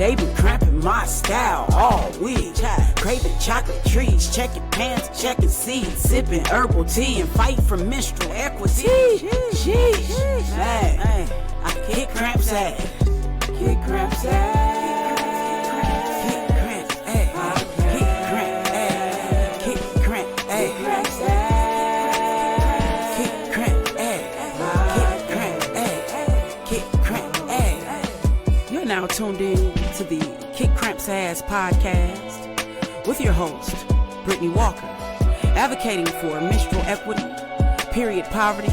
they been cramping my style all week. Craving chocolate treats, checking pants, checking seeds, sipping herbal tea, and fight for menstrual equity. Sheesh, man, I kick cramps ass. Kick cramps ass. Kick cramps ass. Kick cramps ass. Kick cramps ass. Kick cramps ass. Kick cramps ass. You're now tuned in to the Kick Cramps Ass podcast with your host, Brittany Walker, advocating for menstrual equity, period poverty,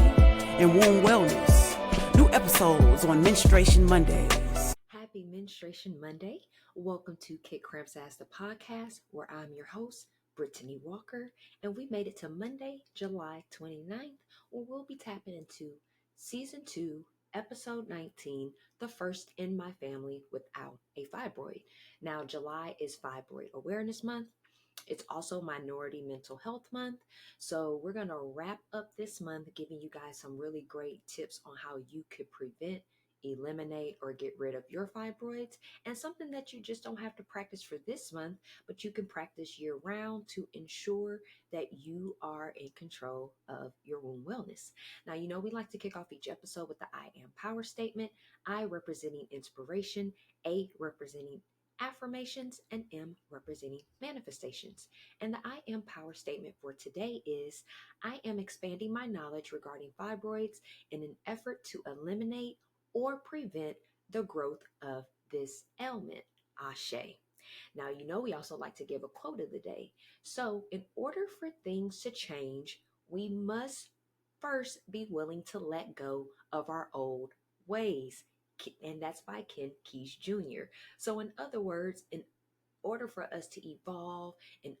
and womb wellness. New episodes on Menstruation Mondays. Happy Menstruation Monday. Welcome to Kick Cramps Ass the podcast, where I'm your host, Brittany Walker, and we made it to Monday, July 29th, where we'll be tapping into Season 2, Episode 19, the first in my family without a fibroid. Now, July is Fibroid Awareness Month. It's also Minority Mental Health Month. So we're going to wrap up this month giving you guys some really great tips on how you could prevent, eliminate, or get rid of your fibroids, and something that you just don't have to practice for this month, but you can practice year round to ensure that you are in control of your womb wellness. Now, you know, we like to kick off each episode with the I am power statement. I representing inspiration, A representing affirmations, and M representing manifestations. And the I am power statement for today is, I am expanding my knowledge regarding fibroids in an effort to eliminate or prevent the growth of this ailment. Ashe. Now, you know, we also like to give a quote of the day. So in order for things to change, we must first be willing to let go of our old ways. And that's by Ken Keyes Jr. So in other words, in order for us to evolve, in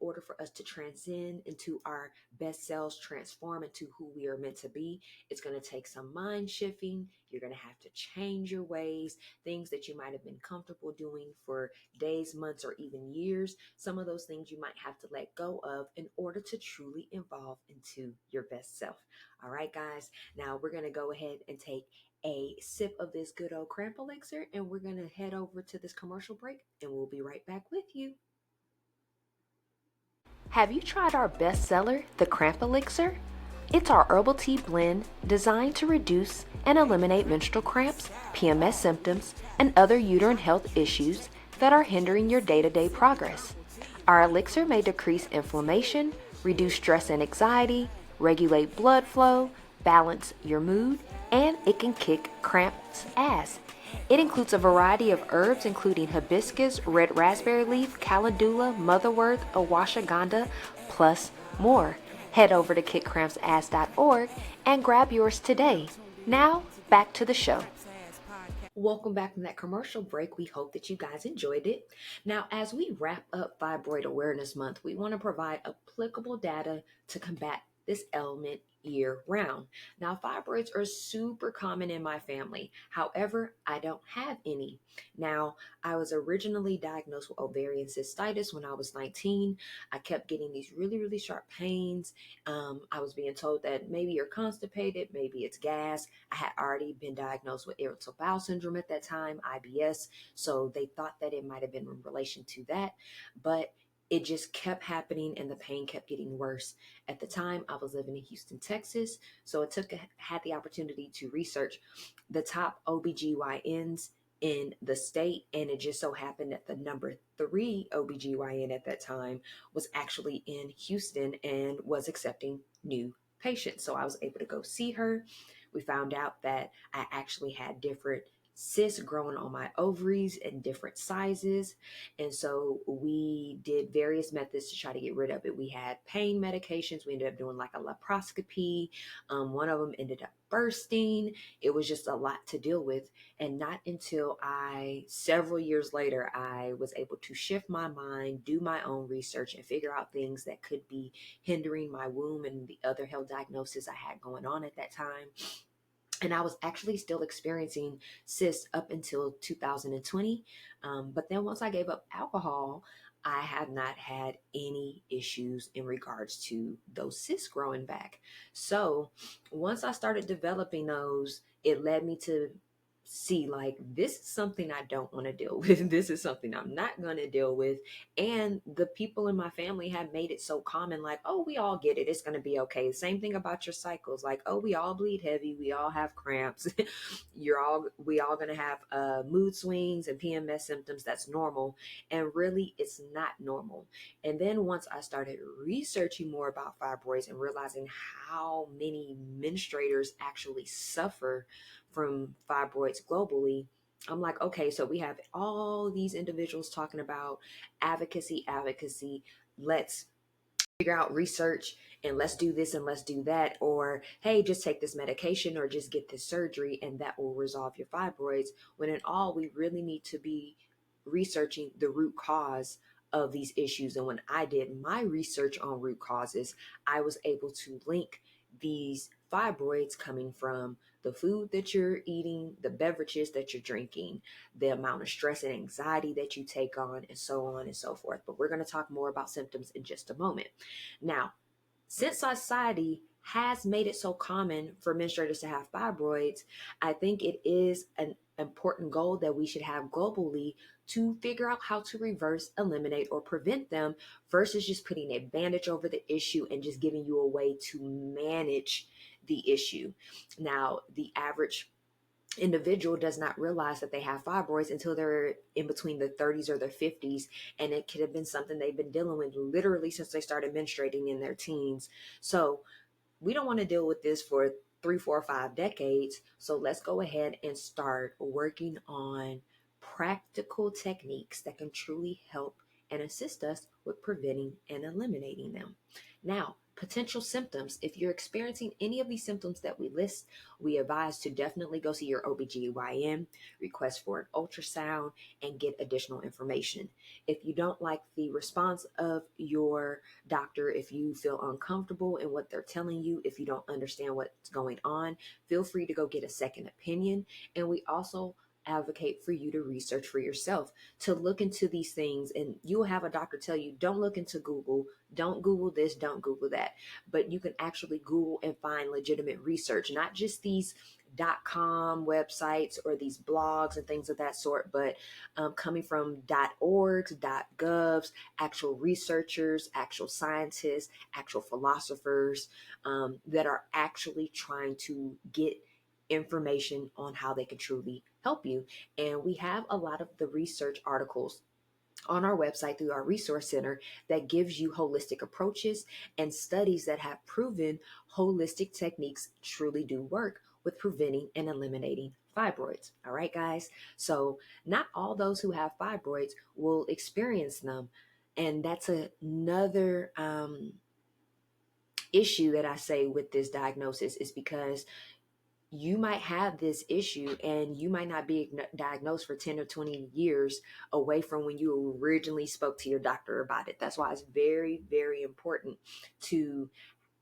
order for us to transcend into our best selves, transform into who we are meant to be, it's going to take some mind shifting. You're going to have to change your ways, things that you might have been comfortable doing for days, months, or even years. Some of those things you might have to let go of in order to truly evolve into your best self. All right, guys. Now we're going to go ahead and take a sip of this good old cramp elixir, and we're going to head over to this commercial break, and we'll be right back with you. Have you tried our bestseller, the Cramp Elixir? It's our herbal tea blend designed to reduce and eliminate menstrual cramps, PMS symptoms, and other uterine health issues that are hindering your day-to-day progress. Our elixir may decrease inflammation, reduce stress and anxiety, regulate blood flow, balance your mood, and it can kick cramps ass. It includes a variety of herbs including hibiscus, red raspberry leaf, calendula, motherwort, ashwagandha, plus more. Head over to kickcrampsass.org and grab yours today. Now, back to the show. Welcome back from that commercial break. We hope that you guys enjoyed it. Now, as we wrap up Fibroid Awareness Month, we want to provide applicable data to combat this ailment year round. Now, fibroids are super common in my family. However, I don't have any. Now, I was originally diagnosed with ovarian cystitis when I was 19. I kept getting these really, really sharp pains. I was being told that maybe you're constipated, maybe it's gas. I had already been diagnosed with irritable bowel syndrome at that time, IBS. So they thought that it might have been in relation to that. But it just kept happening and the pain kept getting worse. At the time, I was living in Houston, Texas. So had the opportunity to research the top OBGYNs in the state. And it just so happened that the number 3 OBGYN at that time was actually in Houston and was accepting new patients. So I was able to go see her. We found out that I actually had different cysts growing on my ovaries in different sizes. And so we did various methods to try to get rid of it. We had pain medications. We ended up doing like a laparoscopy. One of them ended up bursting. It was just a lot to deal with. And not until several years later, I was able to shift my mind, do my own research, and figure out things that could be hindering my womb and the other health diagnoses I had going on at that time. And I was actually still experiencing cysts up until 2020. But then once I gave up alcohol, I have not had any issues in regards to those cysts growing back. So once I started developing those, it led me to see, like, this is something I don't want to deal with. This is something I'm not going to deal with. And the people in my family have made it so common, like, oh, we all get it. It's going to be okay. Same thing about your cycles. Like, oh, we all bleed heavy. We all have cramps. We all going to have mood swings and PMS symptoms. That's normal. And really, it's not normal. And then once I started researching more about fibroids and realizing how many menstruators actually suffer from fibroids globally, I'm like, okay, so we have all these individuals talking about advocacy. Let's figure out research and let's do this and let's do that. Or, hey, just take this medication or just get this surgery and that will resolve your fibroids. When in all, we really need to be researching the root cause of these issues. And when I did my research on root causes, I was able to link these fibroids coming from the food that you're eating, the beverages that you're drinking, the amount of stress and anxiety that you take on, and so on and so forth. But we're going to talk more about symptoms in just a moment. Now, since society has made it so common for menstruators to have fibroids, I think it is an important goal that we should have globally to figure out how to reverse, eliminate, or prevent them versus just putting a bandage over the issue and just giving you a way to manage the issue. Now, the average individual does not realize that they have fibroids until they're in between the 30s or their 50s, and it could have been something they've been dealing with literally since they started menstruating in their teens. So we don't want to deal with this for 3, 4, 5 decades. So let's go ahead and start working on practical techniques that can truly help and assist us with preventing and eliminating them. Now, potential symptoms. If you're experiencing any of these symptoms that we list, we advise to definitely go see your OBGYN, request for an ultrasound, and get additional information. If you don't like the response of your doctor, if you feel uncomfortable in what they're telling you, if you don't understand what's going on, feel free to go get a second opinion. And we also advocate for you to research for yourself, to look into these things. And you'll have a doctor tell you, don't look into Google, don't Google this, don't Google that. But you can actually Google and find legitimate research, not just these .com websites or these blogs and things of that sort, but coming from .orgs, .govs, actual researchers, actual scientists, actual philosophers that are actually trying to get information on how they can truly help you. And we have a lot of the research articles on our website through our resource center that gives you holistic approaches and studies that have proven holistic techniques truly do work with preventing and eliminating fibroids. All right, guys. So not all those who have fibroids will experience them. And that's another issue that I say with this diagnosis, is because you might have this issue and you might not be diagnosed for 10 or 20 years away from when you originally spoke to your doctor about it. That's why it's very, very important to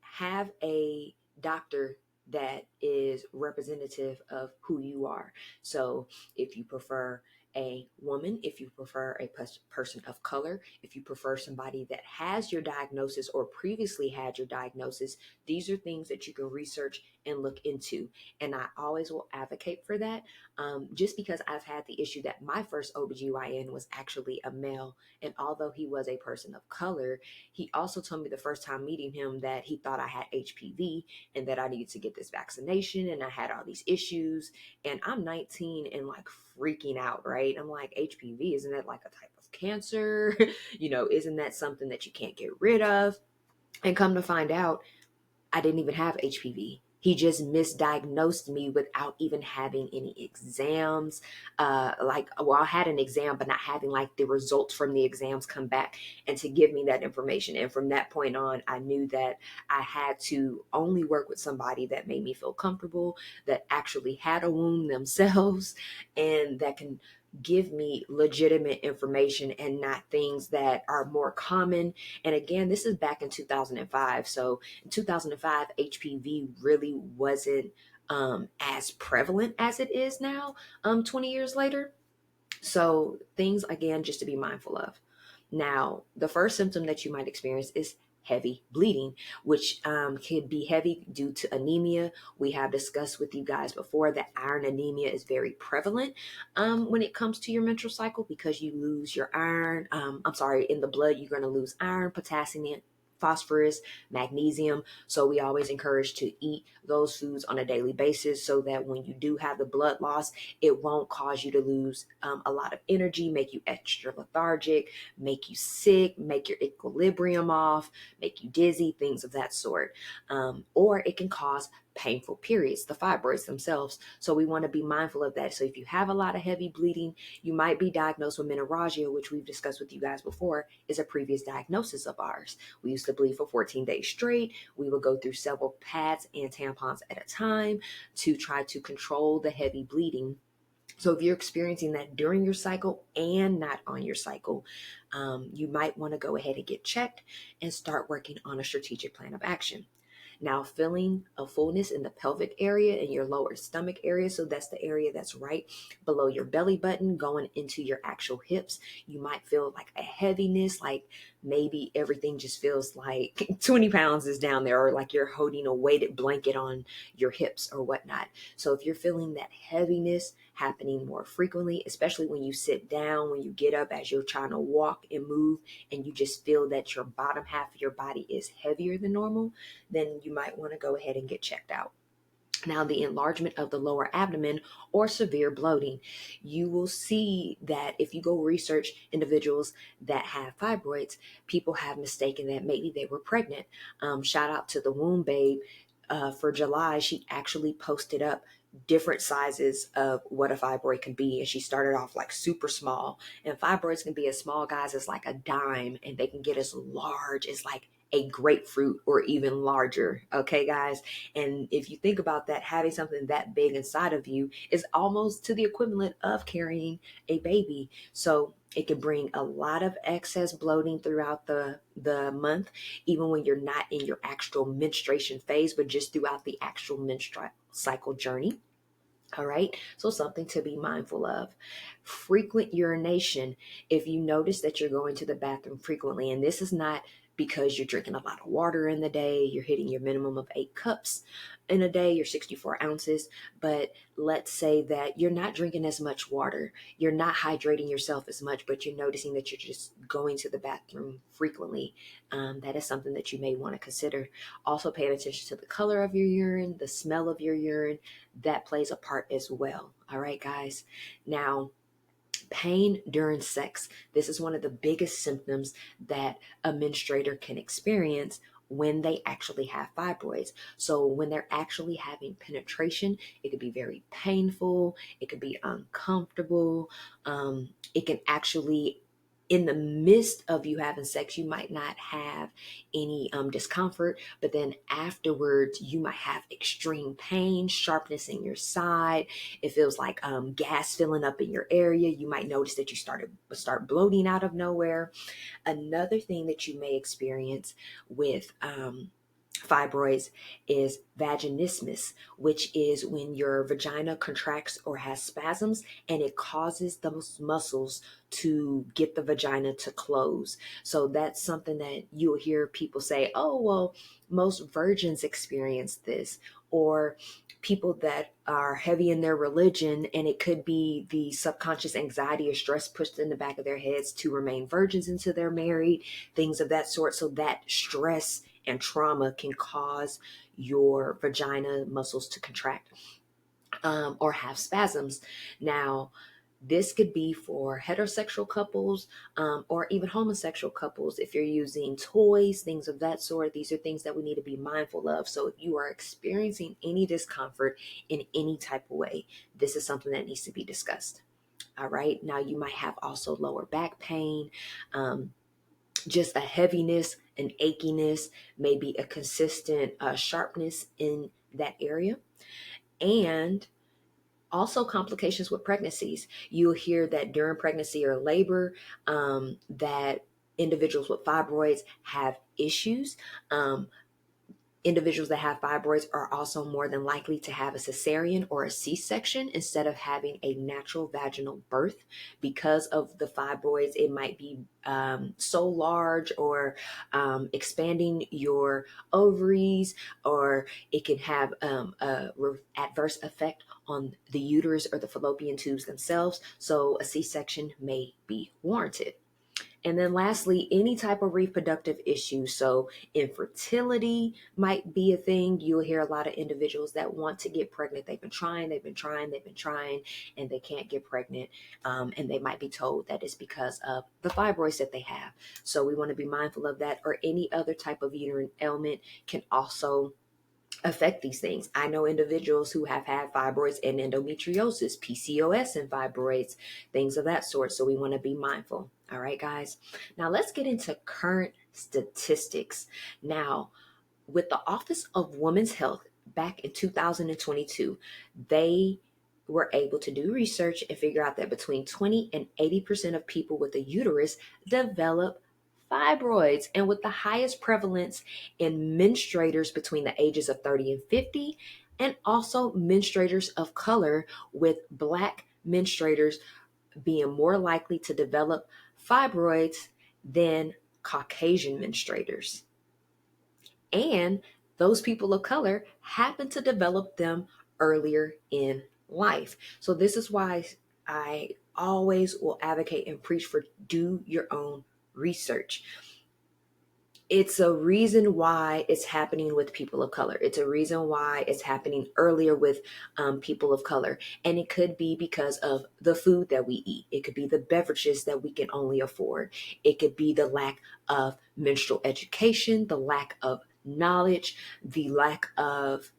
have a doctor that is representative of who you are. So if you prefer a woman, if you prefer a person of color, if you prefer somebody that has your diagnosis or previously had your diagnosis, these are things that you can research and look into. And I always will advocate for that, just because I've had the issue that my first OBGYN was actually a male. And although he was a person of color, he also told me the first time meeting him that he thought I had HPV and that I needed to get this vaccination and I had all these issues. And I'm 19 and like freaking out, right? I'm like, HPV, isn't that like a type of cancer? Isn't that something that you can't get rid of? And come to find out, I didn't even have HPV. He just misdiagnosed me without even having any exams. I had an exam, but not having like the results from the exams come back and to give me that information. And from that point on, I knew that I had to only work with somebody that made me feel comfortable, that actually had a wound themselves, and that can give me legitimate information and not things that are more common. And again, this is back in 2005. So in 2005, HPV really wasn't as prevalent as it is now, 20 years later. So things, again, just to be mindful of. Now, the first symptom that you might experience is heavy bleeding, which could be heavy due to anemia. We have discussed with you guys before that iron anemia is very prevalent when it comes to your menstrual cycle, because you lose your iron. In the blood, you're going to lose iron, potassium, phosphorus, magnesium. So we always encourage to eat those foods on a daily basis so that when you do have the blood loss, it won't cause you to lose a lot of energy, make you extra lethargic, make you sick, make your equilibrium off, make you dizzy, things of that sort. Or it can cause painful periods, the fibroids themselves. So we want to be mindful of that. So if you have a lot of heavy bleeding, you might be diagnosed with menorrhagia, which we've discussed with you guys before, is a previous diagnosis of ours. We used to bleed for 14 days straight. We would go through several pads and tampons at a time to try to control the heavy bleeding. So if you're experiencing that during your cycle and not on your cycle, you might want to go ahead and get checked and start working on a strategic plan of action. Now, feeling a fullness in the pelvic area and your lower stomach area, so that's the area that's right below your belly button going into your actual hips. You might feel like a heaviness, like maybe everything just feels like 20 pounds is down there, or like you're holding a weighted blanket on your hips or whatnot. So if you're feeling that heaviness happening more frequently, especially when you sit down, when you get up, as you're trying to walk and move, and you just feel that your bottom half of your body is heavier than normal, then you might want to go ahead and get checked out. Now, the enlargement of the lower abdomen or severe bloating, you will see that if you go research individuals that have fibroids, people have mistaken that maybe they were pregnant. Shout out to the Womb Babe. For July, she actually posted up different sizes of what a fibroid can be, and she started off like super small, and fibroids can be as small, guys, as like a dime, and they can get as large as like a grapefruit or even larger. Okay, guys. And if you think about that, having something that big inside of you is almost to the equivalent of carrying a baby. So it can bring a lot of excess bloating throughout the month, even when you're not in your actual menstruation phase, but just throughout the actual menstrual cycle journey. All right, so something to be mindful of. Frequent urination. If you notice that you're going to the bathroom frequently, and this is not because you're drinking a lot of water in the day, you're hitting your minimum of 8 cups in a day, your 64 ounces, but let's say that you're not drinking as much water, you're not hydrating yourself as much, but you're noticing that you're just going to the bathroom frequently. That is something that you may want to consider. Also, paying attention to the color of your urine, the smell of your urine, that plays a part as well. All right, guys. Now, pain during sex. This is one of the biggest symptoms that a menstruator can experience when they actually have fibroids. So when they're actually having penetration, it could be very painful. It could be uncomfortable. It can actually, in the midst of you having sex, you might not have any discomfort, but then afterwards you might have extreme pain, sharpness in your side. It feels like gas filling up in your area. You might notice that you start bloating out of nowhere. Another thing that you may experience with fibroids is vaginismus, which is when your vagina contracts or has spasms, and it causes those muscles to get the vagina to close. So that's something that you'll hear people say, oh, well, most virgins experience this, or people that are heavy in their religion, and it could be the subconscious anxiety or stress pushed in the back of their heads to remain virgins until they're married, things of that sort. So that stress and trauma can cause your vagina muscles to contract or have spasms. Now, this could be for heterosexual couples or even homosexual couples. If you're using toys, things of that sort, these are things that we need to be mindful of. So if you are experiencing any discomfort in any type of way, this is something that needs to be discussed. All right. Now, you might have also lower back pain, just a heaviness, an achiness, maybe a consistent sharpness in that area. And also complications with pregnancies. You'll hear that during pregnancy or labor, that individuals with fibroids have issues. Individuals that have fibroids are also more than likely to have a cesarean or a C-section instead of having a natural vaginal birth. Because of the fibroids, it might be so large or expanding your ovaries, or it can have a adverse effect on the uterus or the fallopian tubes themselves. So a C-section may be warranted. And then lastly, any type of reproductive issue. So infertility might be a thing. You'll hear a lot of individuals that want to get pregnant. They've been trying, and they can't get pregnant. And they might be told that it's because of the fibroids that they have. So we want to be mindful of that, or any other type of uterine ailment can also affect these things. I know individuals who have had fibroids and endometriosis, PCOS and fibroids, things of that sort. So we want to be mindful. All right, guys. Now let's get into current statistics. Now, with the Office of Women's Health back in 2022, they were able to do research and figure out that between 20 and 80% of people with a uterus develop fibroids, and with the highest prevalence in menstruators between the ages of 30 and 50, and also menstruators of color, with Black menstruators being more likely to develop fibroids than Caucasian menstruators. And those people of color happen to develop them earlier in life. So this is why I always will advocate and preach for do your own research. It's a reason why it's happening with people of color. It's a reason why it's happening earlier with people of color. And it could be because of the food that we eat. It could be the beverages that we can only afford. It could be the lack of menstrual education, the lack of knowledge, the lack of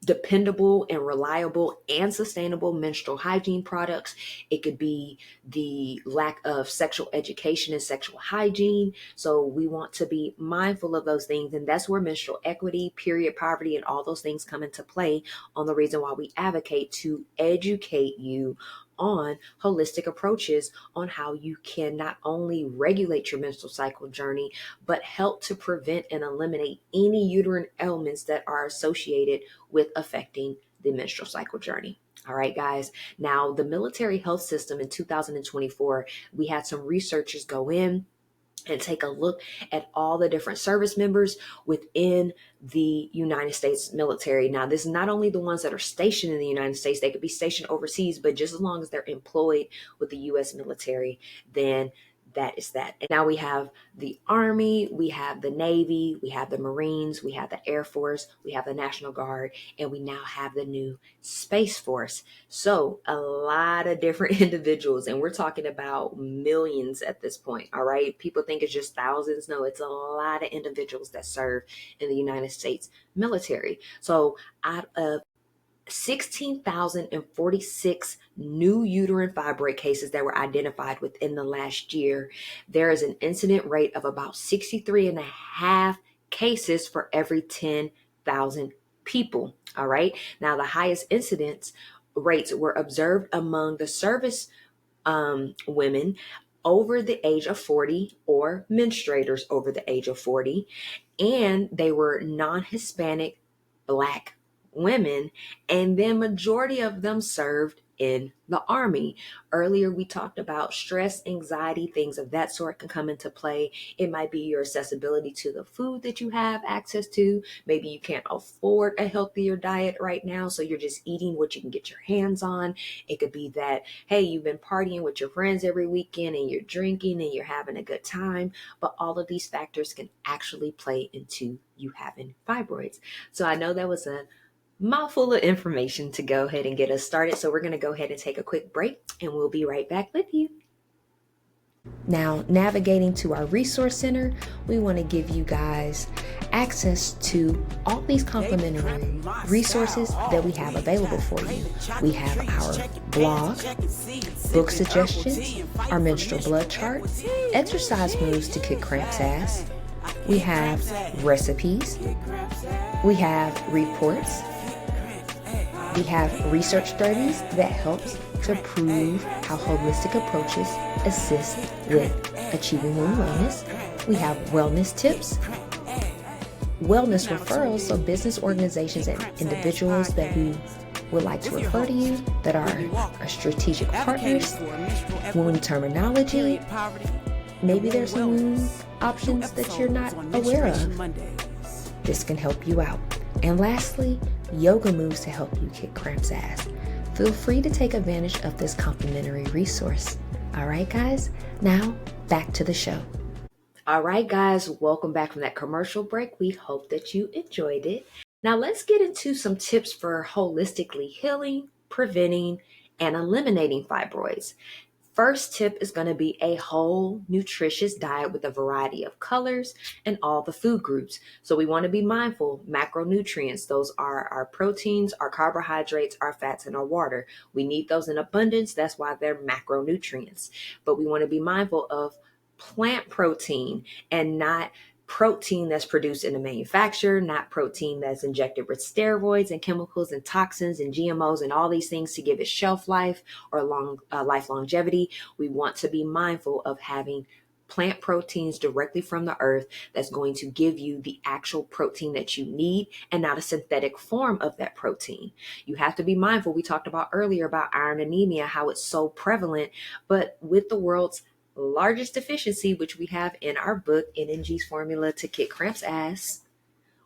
dependable and reliable and sustainable menstrual hygiene products. It could be the lack of sexual education and sexual hygiene. So we want to be mindful of those things. And that's where menstrual equity, period poverty, and all those things come into play, on the reason why we advocate to educate you on holistic approaches on how you can not only regulate your menstrual cycle journey, but help to prevent and eliminate any uterine ailments that are associated with affecting the menstrual cycle journey. All right, guys. Now, the military health system in 2024, we had some researchers go in and take a look at all the different service members within the United States military. Now, this is not only the ones that are stationed in the United States, they could be stationed overseas, but just as long as they're employed with the U.S. military, then that is that. And now we have the Army, we have the Navy, we have the Marines, we have the Air Force, we have the National Guard, and we now have the new Space Force. So a lot of different individuals, and we're talking about millions at this point. All right. People think it's just thousands. No, it's a lot of individuals that serve in the United States military. So out of 16,046 new uterine fibroid cases that were identified within the last year, there is an incident rate of about 63.5 cases for every 10,000 people. All right. Now, the highest incidence rates were observed among the service women over the age of 40, or menstruators over the age of 40, and they were non-Hispanic Black women, and then majority of them served in the Army. Earlier, we talked about stress, anxiety, things of that sort can come into play. It might be your accessibility to the food that you have access to. Maybe you can't afford a healthier diet right now, so you're just eating what you can get your hands on. It could be that, hey, you've been partying with your friends every weekend and you're drinking and you're having a good time, but all of these factors can actually play into you having fibroids. So I know that was a mouthful of information to go ahead and get us started. So we're going to go ahead and take a quick break, and we'll be right back with you. Now, navigating to our resource center, we want to give you guys access to all these complimentary resources that we have available for you. We have our blog, book suggestions, our menstrual blood chart, exercise moves to kick cramps ass. We have recipes. We have reports. We have research studies that helps to prove how holistic approaches assist with achieving wound wellness. We have wellness tips. wellness referrals, so business organizations and individuals that we would like to refer to you that are our strategic partners, wound terminology. Maybe there's some wound options that you're not aware of. This can help you out. And lastly, yoga moves to help you kick cramps ass. Feel free to take advantage of this complimentary resource. All right, guys, now back to the show. All right, guys, welcome back from that commercial break. We hope that you enjoyed it. Now let's get into some tips for holistically healing, preventing, and eliminating fibroids. First tip is going to be a whole nutritious diet with a variety of colors and all the food groups. So we want to be mindful, macronutrients, those are our proteins, our carbohydrates, our fats, and our water. We need those in abundance. That's why they're macronutrients. But we want to be mindful of plant protein and not protein that's produced in the manufacturer, not protein that's injected with steroids and chemicals and toxins and GMOs and all these things to give it shelf life or life longevity. We want to be mindful of having plant proteins directly from the earth that's going to give you the actual protein that you need and not a synthetic form of that protein. You have to be mindful. We talked about earlier about iron anemia, how it's so prevalent, but with the world's largest deficiency, which we have in our book, NNG's Formula to Kick Cramps Ass.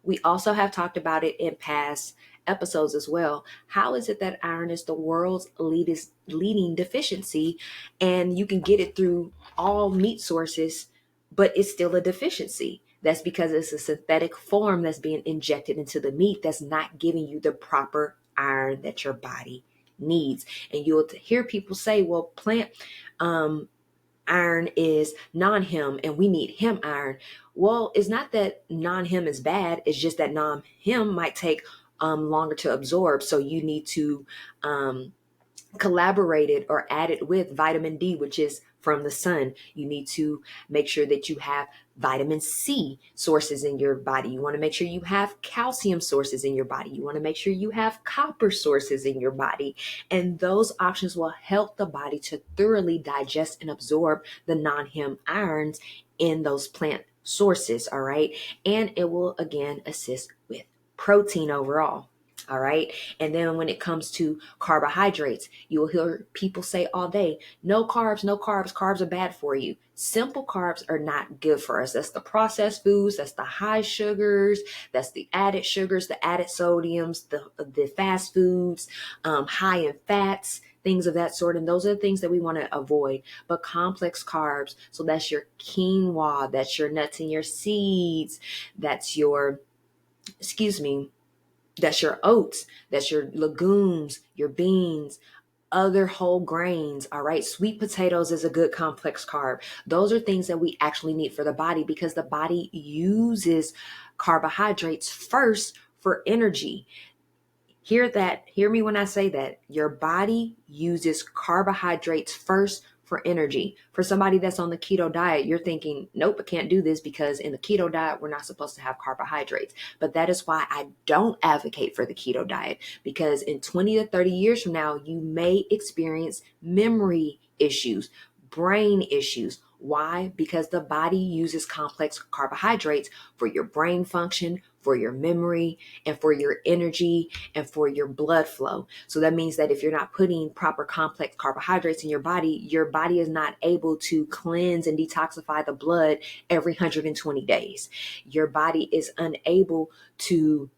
We also have talked about it in past episodes as well. How is it that iron is the world's leading deficiency and you can get it through all meat sources, but it's still a deficiency? That's because it's a synthetic form that's being injected into the meat that's not giving you the proper iron that your body needs. And you'll hear people say, well, plant iron is non-hem and we need hem iron. Well, it's not that non-hem is bad. It's just that non-hem might take longer to absorb. So you need to collaborate it or add it with vitamin D, which is from the sun. You need to make sure that you have vitamin C sources in your body. You want to make sure you have calcium sources in your body. You want to make sure you have copper sources in your body. And those options will help the body to thoroughly digest and absorb the non-hem irons in those plant sources, all right? And it will, again, assist with protein overall. All right. And then when it comes to carbohydrates, you will hear people say all day, no carbs, no carbs. Carbs are bad for you. Simple carbs are not good for us. That's the processed foods. That's the high sugars. That's the added sugars, the added sodiums, the fast foods, high in fats, things of that sort. And those are the things that we want to avoid. But complex carbs, so that's your quinoa, that's your nuts and your seeds, that's your, that's your oats, that's your legumes, your beans, other whole grains, all right? Sweet potatoes is a good complex carb. Those are things that we actually need for the body because the body uses carbohydrates first for energy. Hear me when I say that. Your body uses carbohydrates first for energy. For somebody that's on the keto diet, you're thinking, nope, I can't do this because in the keto diet, we're not supposed to have carbohydrates. But that is why I don't advocate for the keto diet, because in 20 to 30 years from now, you may experience memory issues, brain issues. Why? Because the body uses complex carbohydrates for your brain function, for your memory, and for your energy, and for your blood flow. So that means that if you're not putting proper complex carbohydrates in your body is not able to cleanse and detoxify the blood every 120 days. Your body is unable to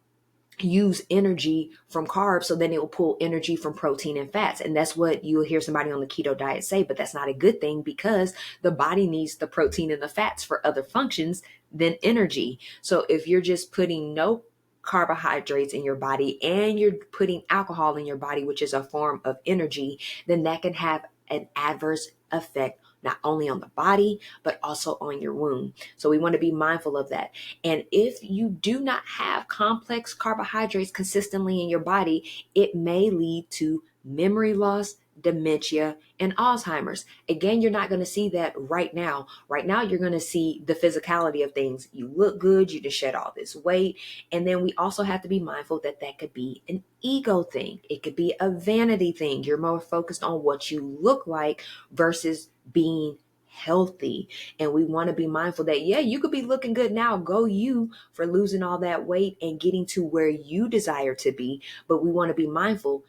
use energy from carbs, so then it will pull energy from protein and fats. And that's what you'll hear somebody on the keto diet say, but that's not a good thing because the body needs the protein and the fats for other functions than energy. So if you're just putting no carbohydrates in your body and you're putting alcohol in your body, which is a form of energy, then that can have an adverse effect not only on the body, but also on your womb. So we want to be mindful of that. And if you do not have complex carbohydrates consistently in your body, it may lead to memory loss, dementia, and Alzheimer's. Again, you're not going to see that right now. Right now, you're going to see the physicality of things. You look good, you just shed all this weight. And then we also have to be mindful that that could be an ego thing. It could be a vanity thing. You're more focused on what you look like versus being healthy. And we want to be mindful that, yeah, you could be looking good now. Go you for losing all that weight and getting to where you desire to be. But we want to be mindful.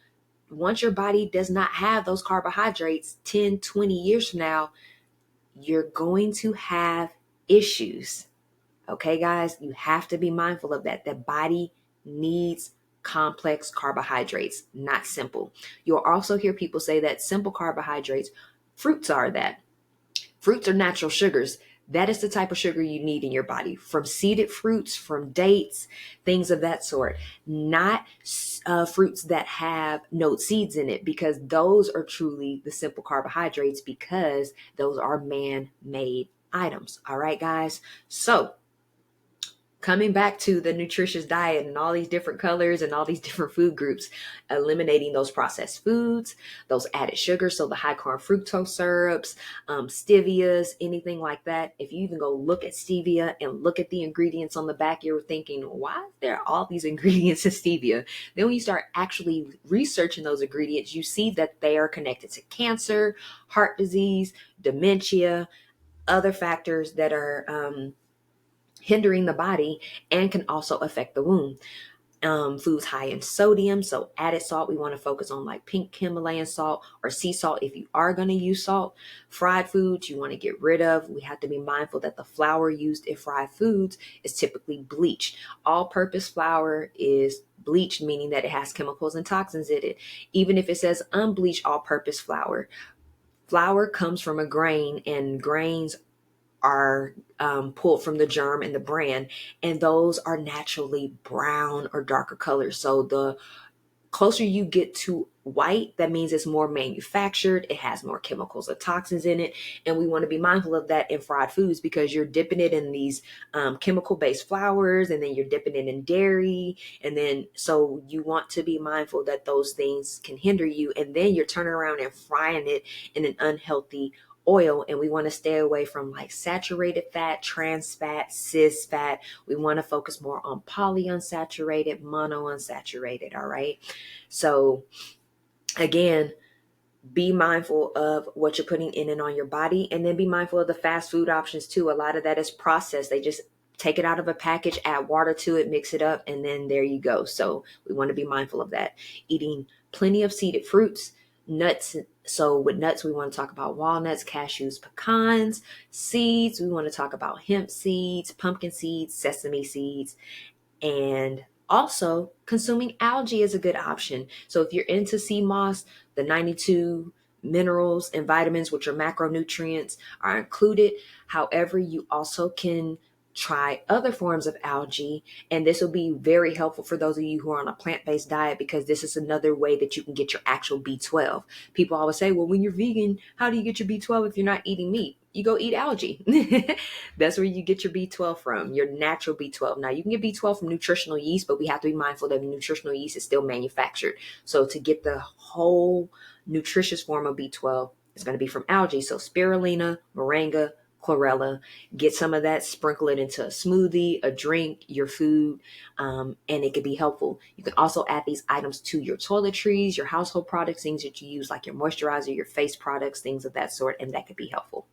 Once your body does not have those carbohydrates 10, 20 years from now, you're going to have issues. Okay, guys, you have to be mindful of that. The body needs complex carbohydrates, not simple. You'll also hear people say that simple carbohydrates, fruits are that. Fruits are natural sugars. That is the type of sugar you need in your body, from seeded fruits, from dates, things of that sort. Not fruits that have no seeds in it, because those are truly the simple carbohydrates, because those are man-made items. All right, guys. So coming back to the nutritious diet and all these different colors and all these different food groups, eliminating those processed foods, those added sugars, so the high carb fructose syrups, stevias, anything like that. If you even go look at stevia and look at the ingredients on the back, you're thinking, why is there all these ingredients in stevia? Then when you start actually researching those ingredients, you see that they are connected to cancer, heart disease, dementia, other factors that are hindering the body and can also affect the womb. Foods high in sodium, so added salt, we want to focus on like pink Himalayan salt or sea salt if you are going to use salt. Fried foods you want to get rid of. We have to be mindful that the flour used in fried foods is typically bleached. All-purpose flour is bleached, meaning that it has chemicals and toxins in it. Even if it says unbleached all-purpose flour, flour comes from a grain, and grains are pulled from the germ and the bran, and those are naturally brown or darker colors. So the closer you get to white, that means it's more manufactured, it has more chemicals or toxins in it, and we want to be mindful of that in fried foods, because you're dipping it in these chemical-based flours, and then you're dipping it in dairy, and then so you want to be mindful that those things can hinder you, and then you're turning around and frying it in an unhealthy oil. And we want to stay away from like saturated fat, trans fat, cis fat. We want to focus more on polyunsaturated, monounsaturated. All right. So again, be mindful of what you're putting in and on your body, and then be mindful of the fast food options too. A lot of that is processed. They just take it out of a package, add water to it, mix it up, and then there you go. So we want to be mindful of that. Eating plenty of seeded fruits, nuts. So with nuts, we want to talk about walnuts, cashews, pecans. Seeds, we want to talk about hemp seeds, pumpkin seeds, sesame seeds, and also consuming algae is a good option. So if you're into sea moss, the 92 minerals and vitamins, which are macronutrients, are included. However, you also can try other forms of algae, and this will be very helpful for those of you who are on a plant-based diet, because this is another way that you can get your actual B12. People always say, well, when you're vegan, how do you get your B12 if you're not eating meat? You go eat algae. That's where you get your B12 from, your natural B12. Now, you can get B12 from nutritional yeast, but we have to be mindful that nutritional yeast is still manufactured. So to get the whole nutritious form of B12, it's going to be from algae. So spirulina, moringa, chlorella, get some of that, sprinkle it into a smoothie, a drink, your food, and it could be helpful. You can also add these items to your toiletries, your household products, things that you use like your moisturizer, your face products, things of that sort, and that could be helpful.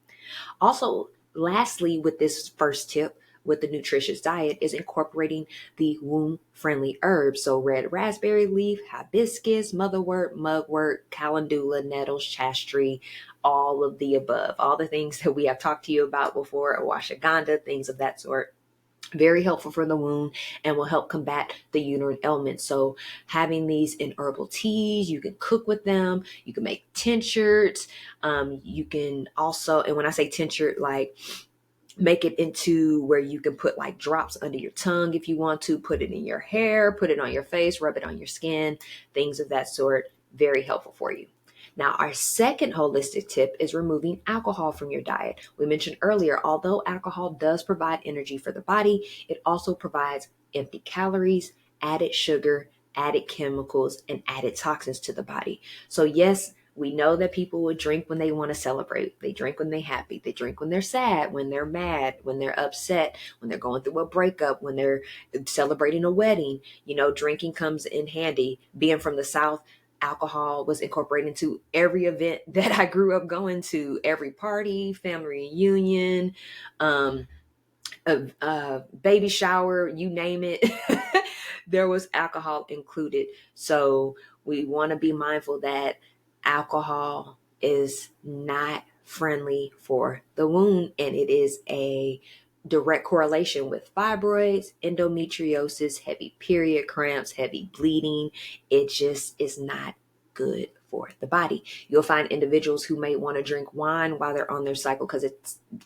Also, lastly, with this first tip with the nutritious diet is incorporating the womb-friendly herbs. So red raspberry leaf, hibiscus, motherwort, mugwort, calendula, nettles, chaste, all of the above, all the things that we have talked to you about before, ashwagandha, things of that sort. Very helpful for the womb and will help combat the uterine ailments. So having these in herbal teas, you can cook with them. You can make tinctures. You can also, and when I say tincture, like make it into where you can put like drops under your tongue if you want to, put it in your hair, put it on your face, rub it on your skin, things of that sort. Very helpful for you. Now, our second holistic tip is removing alcohol from your diet. We mentioned earlier, although alcohol does provide energy for the body, it also provides empty calories, added sugar, added chemicals, and added toxins to the body. So yes, we know that people will drink when they want to celebrate. They drink when they're happy. They drink when they're sad, when they're mad, when they're upset, when they're going through a breakup, when they're celebrating a wedding. You know, drinking comes in handy. Being from the South, alcohol was incorporated into every event that I grew up going to, every party, family reunion, a baby shower, you name it. There was alcohol included. So we want to be mindful that alcohol is not friendly for the womb, and it is a direct correlation with fibroids, endometriosis, heavy period cramps, heavy bleeding. It just is not good for the body. You'll find individuals who may want to drink wine while they're on their cycle because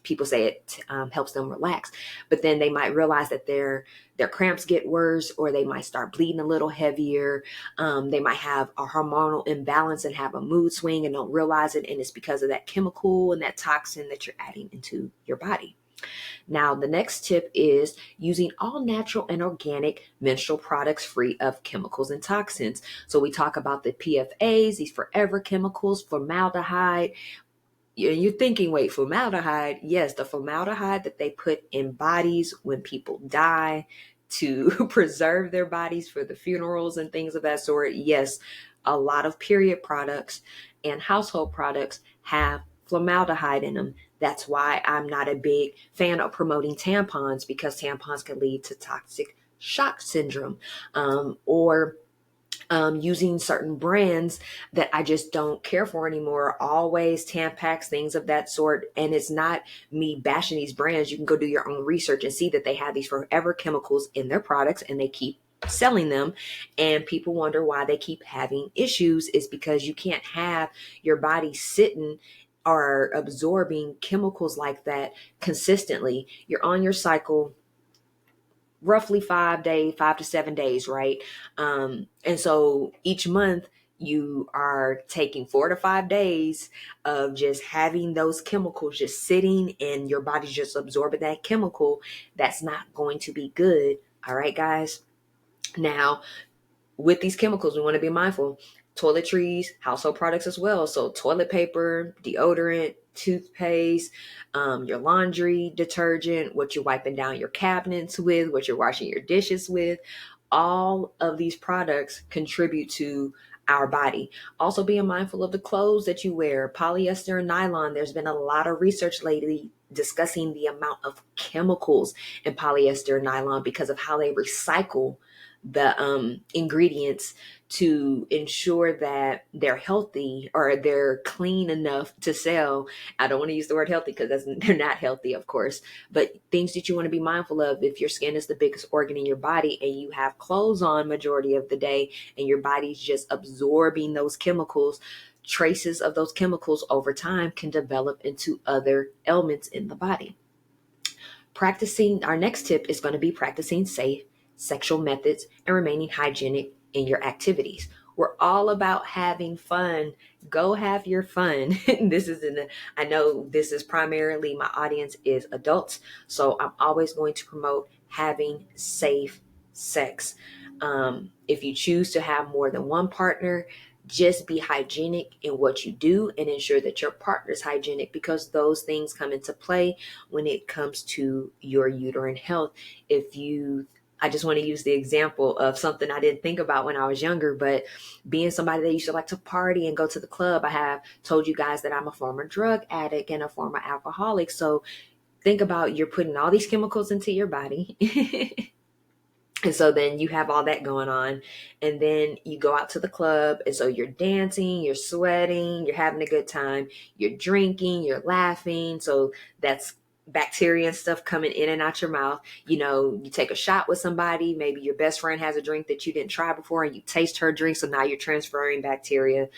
people say it helps them relax, but then they might realize that their cramps get worse, or they might start bleeding a little heavier. They might have a hormonal imbalance and have a mood swing and don't realize it, and it's because of that chemical and that toxin that you're adding into your body. Now, the next tip is using all natural and organic menstrual products free of chemicals and toxins. So we talk about the PFAs, these forever chemicals, formaldehyde. You're thinking, wait, formaldehyde? Yes, the formaldehyde that they put in bodies when people die to preserve their bodies for the funerals and things of that sort. Yes, a lot of period products and household products have formaldehyde in them. That's why I'm not a big fan of promoting tampons, because tampons can lead to toxic shock syndrome, or using certain brands that I just don't care for anymore. Always Tampax, things of that sort. And it's not me bashing these brands. You can go do your own research and see that they have these forever chemicals in their products and they keep selling them. And people wonder why they keep having issues. Is because you can't have your body sitting or absorbing chemicals like that consistently. You're on your cycle roughly 5 to 7 days, right? And so each month you are taking 4 to 5 days of just having those chemicals just sitting, and your body's just absorbing that chemical. That's not going to be good. All right, guys. Now, with these chemicals, we want to be mindful. Toiletries, household products as well. So toilet paper, deodorant, toothpaste, your laundry detergent, what you're wiping down your cabinets with, what you're washing your dishes with. All of these products contribute to our body. Also being mindful of the clothes that you wear, polyester and nylon. There's been a lot of research lately discussing the amount of chemicals in polyester and nylon because of how they recycle the ingredients to ensure that they're healthy or they're clean enough to sell. I don't want to use the word healthy because they're not healthy, of course, but things that you want to be mindful of. If your skin is the biggest organ in your body and you have clothes on majority of the day and your body's just absorbing those chemicals, traces of those chemicals over time can develop into other ailments in the body. Our next tip is going to be practicing safe sexual methods and remaining hygienic in your activities. We're all about having fun. Go have your fun. I know this is primarily, my audience is adults, so I'm always going to promote having safe sex. If you choose to have more than one partner, just be hygienic in what you do and ensure that your partner's hygienic, because those things come into play when it comes to your uterine health. I just want to use the example of something I didn't think about when I was younger, but being somebody that used to like to party and go to the club, I have told you guys that I'm a former drug addict and a former alcoholic. So think about, you're putting all these chemicals into your body. And so then you have all that going on, and then you go out to the club. And so you're dancing, you're sweating, you're having a good time, you're drinking, you're laughing. So that's bacteria and stuff coming in and out your mouth. You take a shot with somebody, maybe your best friend has a drink that you didn't try before and you taste her drink. So now you're transferring bacteria.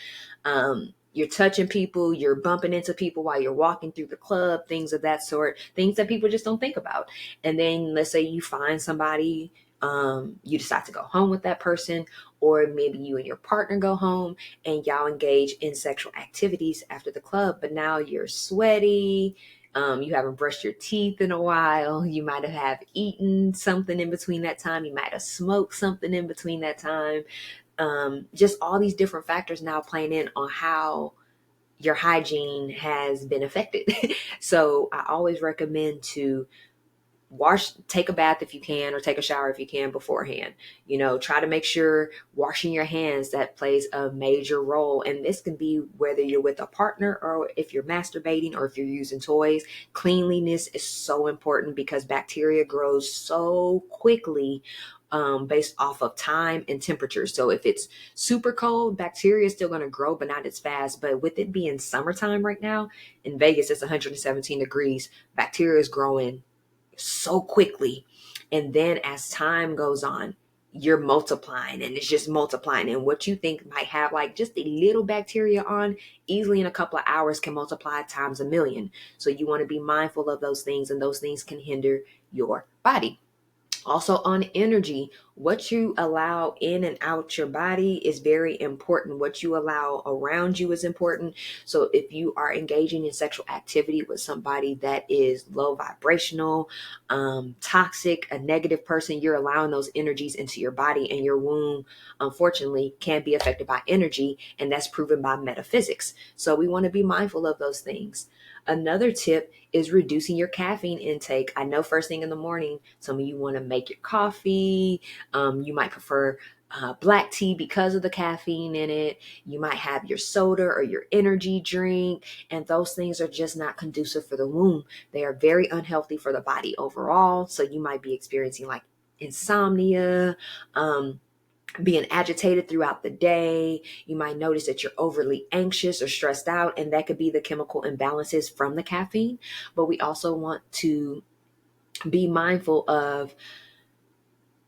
You're touching people, you're bumping into people while you're walking through the club, things of that sort, things that people just don't think about. And then let's say you find somebody, you decide to go home with that person, or maybe you and your partner go home and y'all engage in sexual activities after the club, but now you're sweaty. You haven't brushed your teeth in a while. You might have eaten something in between that time. You might have smoked something in between that time. Just all these different factors now playing in on how your hygiene has been affected. So I always recommend to take a bath if you can, or take a shower if you can beforehand. Try to make sure washing your hands, that plays a major role. And this can be whether you're with a partner or if you're masturbating or if you're using toys. Cleanliness is so important because bacteria grows so quickly based off of time and temperature. So if it's super cold, bacteria is still going to grow, but not as fast. But with it being summertime right now, in Vegas, it's 117 degrees. Bacteria is growing so quickly. And then as time goes on, you're multiplying, and it's just multiplying. And what you think might have like just a little bacteria on, easily in a couple of hours can multiply times a million. So you want to be mindful of those things, and those things can hinder your body. Also on energy, what you allow in and out your body is very important. What you allow around you is important. So if you are engaging in sexual activity with somebody that is low vibrational, toxic, a negative person, you're allowing those energies into your body, and your womb, unfortunately, can be affected by energy, and that's proven by metaphysics. So we want to be mindful of those things. Another tip is reducing your caffeine intake. I know first thing in the morning, some of you want to make your coffee. You might prefer black tea because of the caffeine in it. You might have your soda or your energy drink, and those things are just not conducive for the womb. They are very unhealthy for the body overall. So you might be experiencing like insomnia, being agitated throughout the day. You might notice that you're overly anxious or stressed out, and that could be the chemical imbalances from the caffeine. But we also want to be mindful of,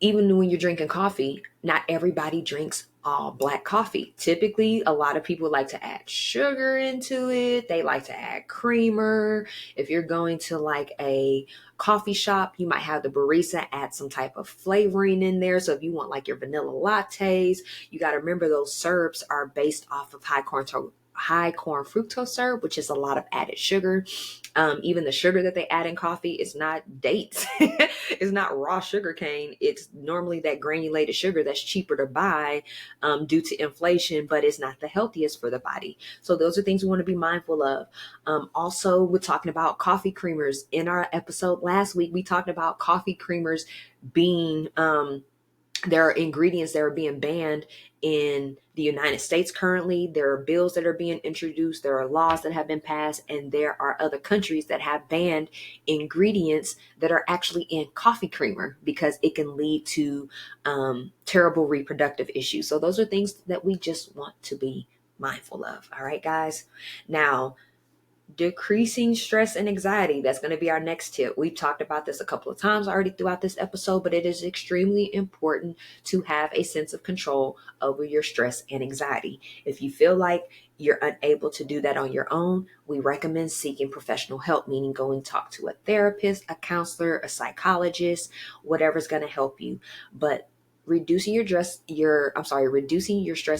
even when you're drinking coffee, not everybody drinks all black coffee. Typically, a lot of people like to add sugar into it. They like to add creamer. If you're going to like a coffee shop, you might have the barista add some type of flavoring in there. So if you want like your vanilla lattes, you got to remember those syrups are based off of high corn fructose syrup, which is a lot of added sugar. Even the sugar that they add in coffee is not dates. It's not raw sugar cane. It's normally that granulated sugar that's cheaper to buy due to inflation, but it's not the healthiest for the body. So those are things we want to be mindful of. Also, we're talking about coffee creamers. In our episode last week, we talked about coffee creamers being there are ingredients that are being banned in the United States currently. There are bills that are being introduced. There are laws that have been passed, and there are other countries that have banned ingredients that are actually in coffee creamer because it can lead to terrible reproductive issues. So those are things that we just want to be mindful of. All right, guys. Now, decreasing stress and anxiety. That's going to be our next tip. We've talked about this a couple of times already throughout this episode, but it is extremely important to have a sense of control over your stress and anxiety. If you feel like you're unable to do that on your own, we recommend seeking professional help, meaning going to talk to a therapist, a counselor, a psychologist, whatever's going to help you. But reducing your stress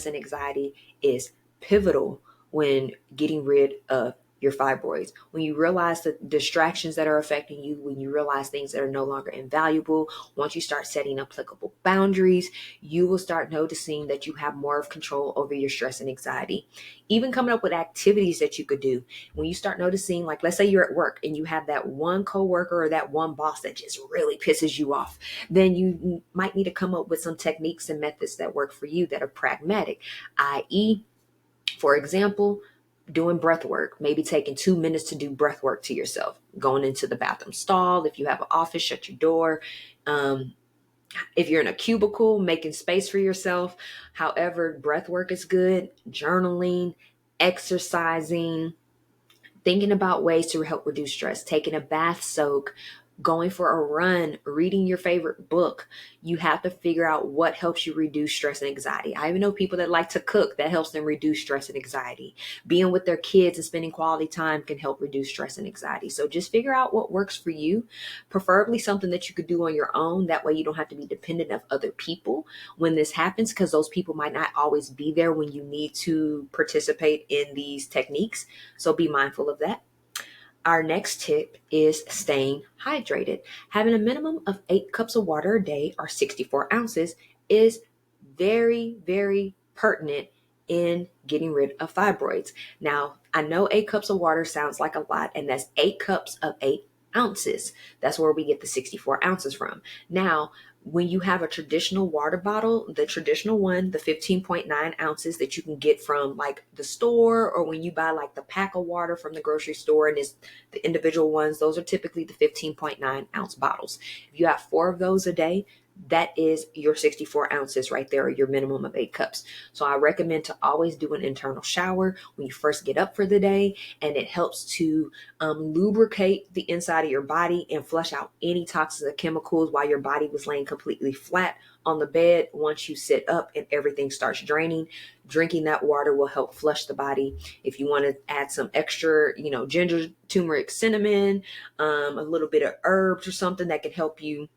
and anxiety is pivotal when getting rid of your fibroids. When you realize the distractions that are affecting you, when you realize things that are no longer invaluable, once you start setting applicable boundaries, you will start noticing that you have more of control over your stress and anxiety. Even coming up with activities that you could do. When you start noticing, like let's say you're at work and you have that one coworker or that one boss that just really pisses you off, then you might need to come up with some techniques and methods that work for you that are pragmatic, i.e., for example, doing breath work, maybe taking 2 minutes to do breath work to yourself, going into the bathroom stall. If you have an office, shut your door. If you're in a cubicle, making space for yourself. However, breath work is good. Journaling, exercising, thinking about ways to help reduce stress, taking a bath soak, going for a run, reading your favorite book. You have to figure out what helps you reduce stress and anxiety. I even know people that like to cook. That helps them reduce stress and anxiety. Being with their kids and spending quality time can help reduce stress and anxiety. So just figure out what works for you, preferably something that you could do on your own. That way you don't have to be dependent of other people when this happens, because those people might not always be there when you need to participate in these techniques. So be mindful of that. Our next tip is staying hydrated. Having a minimum of 8 cups of water a day, or 64 ounces, is very, very pertinent in getting rid of fibroids. Now, I know 8 cups of water sounds like a lot, and that's 8 cups of 8 ounces. That's where we get the 64 ounces from. Now, when you have a traditional water bottle, the traditional one, the 15.9 ounces that you can get from like the store, or when you buy like the pack of water from the grocery store, and it's the individual ones, those are typically the 15.9 ounce bottles. If you have 4 of those a day, that is your 64 ounces right there, or your minimum of 8 cups. So I recommend to always do an internal shower when you first get up for the day, and it helps to lubricate the inside of your body and flush out any toxins or chemicals while your body was laying completely flat on the bed. Once you sit up and everything starts draining, drinking that water will help flush the body. If you want to add some extra, ginger, turmeric, cinnamon, a little bit of herbs or something that can help you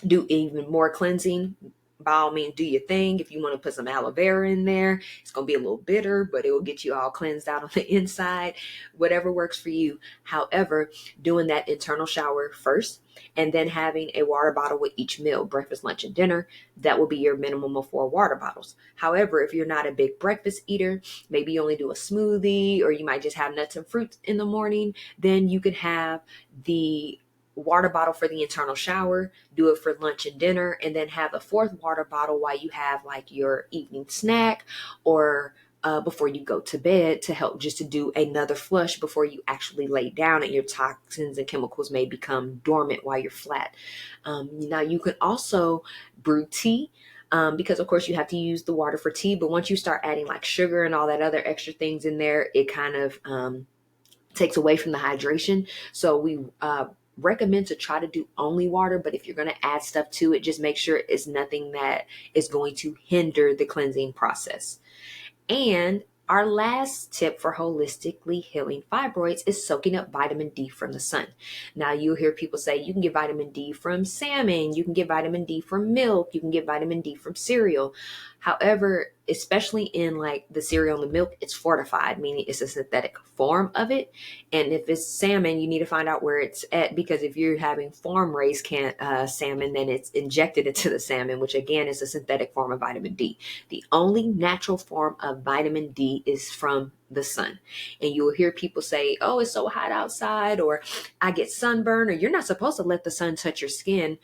do even more cleansing, by all means, do your thing. If you want to put some aloe vera in there, it's going to be a little bitter, but it will get you all cleansed out on the inside. Whatever works for you. However, doing that internal shower first, and then having a water bottle with each meal, breakfast, lunch, and dinner, that will be your minimum of 4 water bottles. However, if you're not a big breakfast eater, maybe you only do a smoothie, or you might just have nuts and fruits in the morning, then you could have the water bottle for the internal shower, do it for lunch and dinner, and then have a 4th water bottle while you have like your evening snack, or before you go to bed, to help just to do another flush before you actually lay down, and your toxins and chemicals may become dormant while you're flat. Now you can also brew tea, because of course you have to use the water for tea, but once you start adding like sugar and all that other extra things in there, it kind of takes away from the hydration. So we recommend to try to do only water, but if you're going to add stuff to it, just make sure it's nothing that is going to hinder the cleansing process. And our last tip for holistically healing fibroids is soaking up vitamin D from the sun. Now, you'll hear people say you can get vitamin D from salmon, you can get vitamin D from milk, you can get vitamin D from cereal. However, especially in like the cereal and the milk, it's fortified, meaning it's a synthetic form of it. And if it's salmon, you need to find out where it's at, because if you're having farm raised salmon, then it's injected into the salmon, which again is a synthetic form of vitamin D. The only natural form of vitamin D is from the sun. And you will hear people say, oh, it's so hot outside, or I get sunburn, or you're not supposed to let the sun touch your skin.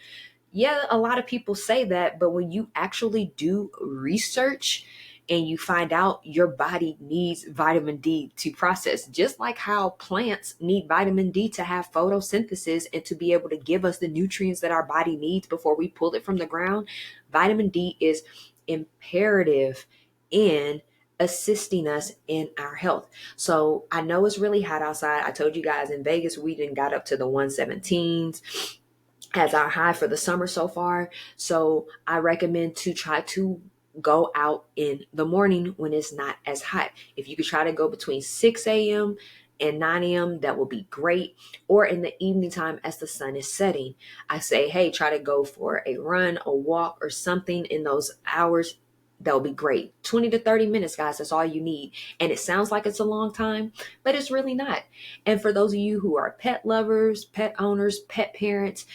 Yeah, a lot of people say that, but when you actually do research and you find out your body needs vitamin D to process, just like how plants need vitamin D to have photosynthesis and to be able to give us the nutrients that our body needs before we pull it from the ground, vitamin D is imperative in assisting us in our health. So I know it's really hot outside. I told you guys in Vegas, we didn't got up to the 117s as our high for the summer so far. So I recommend to try to go out in the morning when it's not as hot. If you could try to go between 6 a.m. and 9 a.m., that will be great. Or in the evening time as the sun is setting, I say, hey, try to go for a run, a walk, or something in those hours. That'll be great. 20 to 30 minutes, guys. That's all you need. And it sounds like it's a long time, but it's really not. And for those of you who are pet lovers, pet owners, pet parents,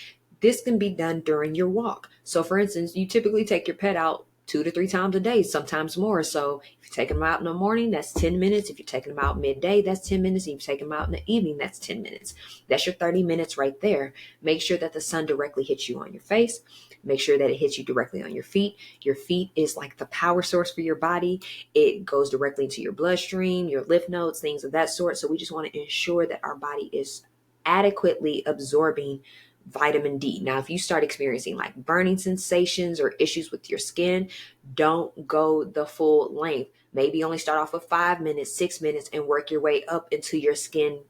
this can be done during your walk. So for instance, you typically take your pet out 2 to 3 times a day, sometimes more. So if you're taking them out in the morning, that's 10 minutes. If you're taking them out midday, that's 10 minutes. If you're taking them out in the evening, that's 10 minutes. That's your 30 minutes right there. Make sure that the sun directly hits you on your face. Make sure that it hits you directly on your feet. Your feet is like the power source for your body. It goes directly into your bloodstream, your lymph nodes, things of that sort. So we just want to ensure that our body is adequately absorbing vitamin D. Now, if you start experiencing like burning sensations or issues with your skin, don't go the full length. Maybe only start off with 5 minutes, 6 minutes, and work your way up until your skin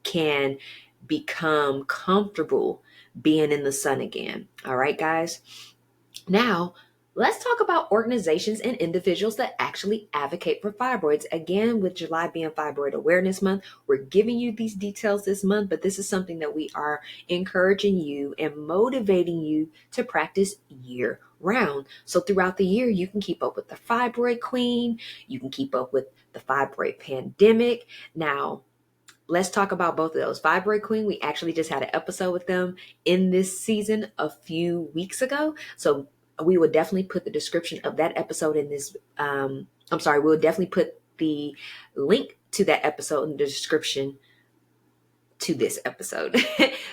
can become comfortable being in the sun again. All right, guys. Now, let's talk about organizations and individuals that actually advocate for fibroids. Again, with July being Fibroid Awareness Month, we're giving you these details this month, but this is something that we are encouraging you and motivating you to practice year round. So throughout the year, you can keep up with the Fibroid Queen, you can keep up with the Fibroid Pandemic. Now, let's talk about both of those. Fibroid Queen, we actually just had an episode with them in this season a few weeks ago. So we would definitely put the description of that episode in this. We'll definitely put the link to that episode in the description to this episode.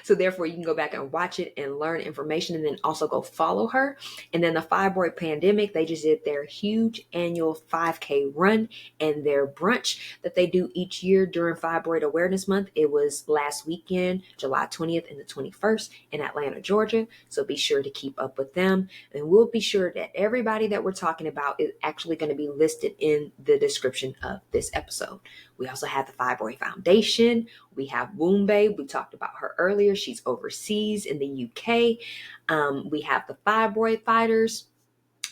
So therefore you can go back and watch it and learn information, and then also go follow her. And then the Fibroid Pandemic, they just did their huge annual 5K run and their brunch that they do each year during Fibroid Awareness Month. It was last weekend, July 20th and the 21st in Atlanta, Georgia. So be sure to keep up with them. And we'll be sure that everybody that we're talking about is actually going to be listed in the description of this episode. We also have the Fibroid Foundation. We have Woombe. We talked about her earlier. She's overseas in the UK. We have the Fibroid Fighters.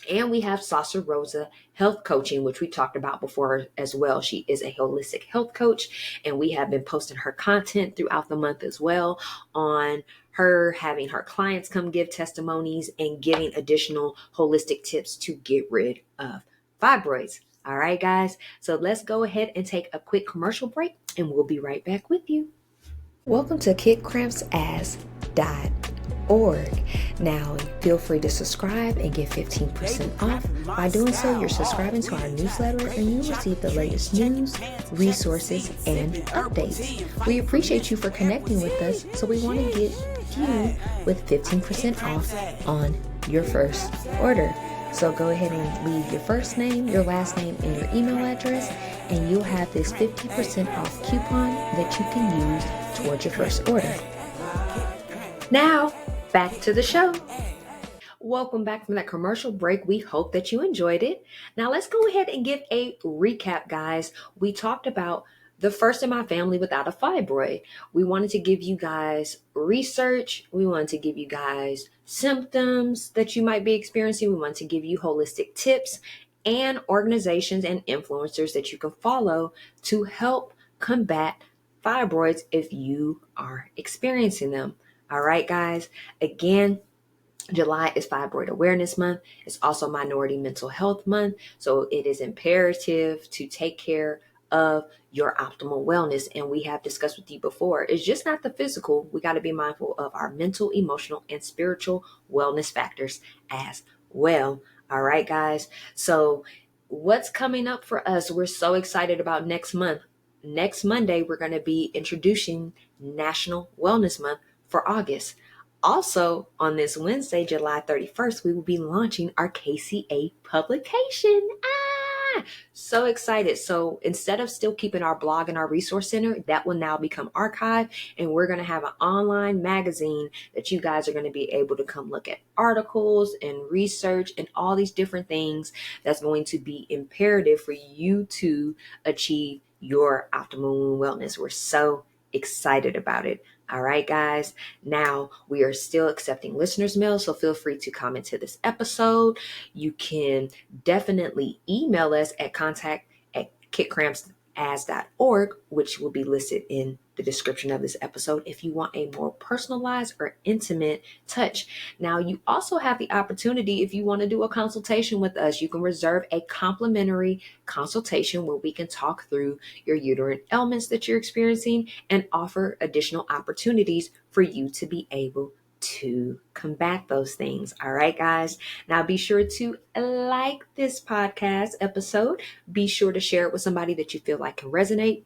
And we have Sasa Rosa Health Coaching, which we talked about before as well. She is a holistic health coach, and we have been posting her content throughout the month as well on her having her clients come give testimonies and giving additional holistic tips to get rid of fibroids. All right, guys. So let's go ahead and take a quick commercial break, and we'll be right back with you. Welcome to KidCrampsAs.org. Now, feel free to subscribe and get 15% off. By doing so, you're subscribing to our newsletter and you receive the latest news, resources, and updates. We appreciate you for connecting with us, so we want to get you with 15% off on your first order. So go ahead and leave your first name, your last name, and your email address, and you'll have this 50% off coupon that you can use towards your first order. Now, back to the show. Welcome back from that commercial break. We hope that you enjoyed it. Now let's go ahead and give a recap, guys. We talked about the first in my family without a fibroid. We wanted to give you guys research. We wanted to give you guys symptoms that you might be experiencing. We want to give you holistic tips and organizations and influencers that you can follow to help combat fibroids if you are experiencing them. All right, guys. Again, July is Fibroid Awareness Month. It's also Minority Mental Health Month. So it is imperative to take care of your optimal wellness. And we have discussed with you before, it's just not the physical. We got to be mindful of our mental, emotional, and spiritual wellness factors as well. All right, guys. So what's coming up for us? We're so excited about next month. Next Monday, we're going to be introducing National Wellness Month for August. Also, on this Wednesday, July 31st, we will be launching our KCA publication. So excited. So instead of still keeping our blog and our resource center, that will now become archived, and we're going to have an online magazine that you guys are going to be able to come look at articles and research and all these different things that's going to be imperative for you to achieve your optimal wellness. We're so excited about it. All right, guys. Now, we are still accepting listeners' mail, so feel free to comment to this episode. You can definitely email us at contact@kitcrampsas.org, which will be listed in the description of this episode if you want a more personalized or intimate touch. Now, you also have the opportunity, if you want to do a consultation with us, you can reserve a complimentary consultation where we can talk through your uterine ailments that you're experiencing and offer additional opportunities for you to be able to combat those things. All right, guys. Now be sure to like this podcast episode. Be sure to share it with somebody that you feel like can resonate.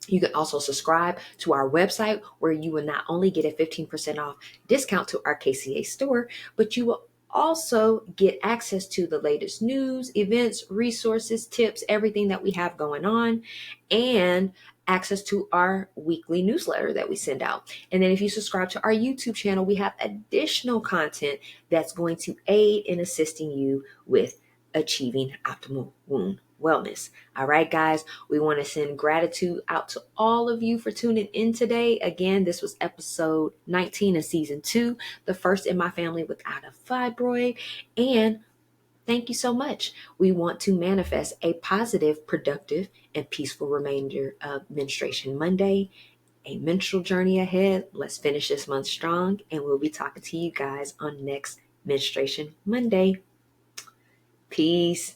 You can also subscribe to our website where you will not only get a 15% off discount to our KCA store, but you will also get access to the latest news, events, resources, tips, everything that we have going on, and access to our weekly newsletter that we send out. And then if you subscribe to our YouTube channel, we have additional content that's going to aid in assisting you with achieving optimal womb wellness. All right, guys, we want to send gratitude out to all of you for tuning in today. Again, this was episode 19 of season 2, the first in my family without a fibroid. And thank you so much. We want to manifest a positive, productive, and peaceful remainder of Menstruation Monday, a menstrual journey ahead. Let's finish this month strong, and we'll be talking to you guys on next Menstruation Monday. Peace.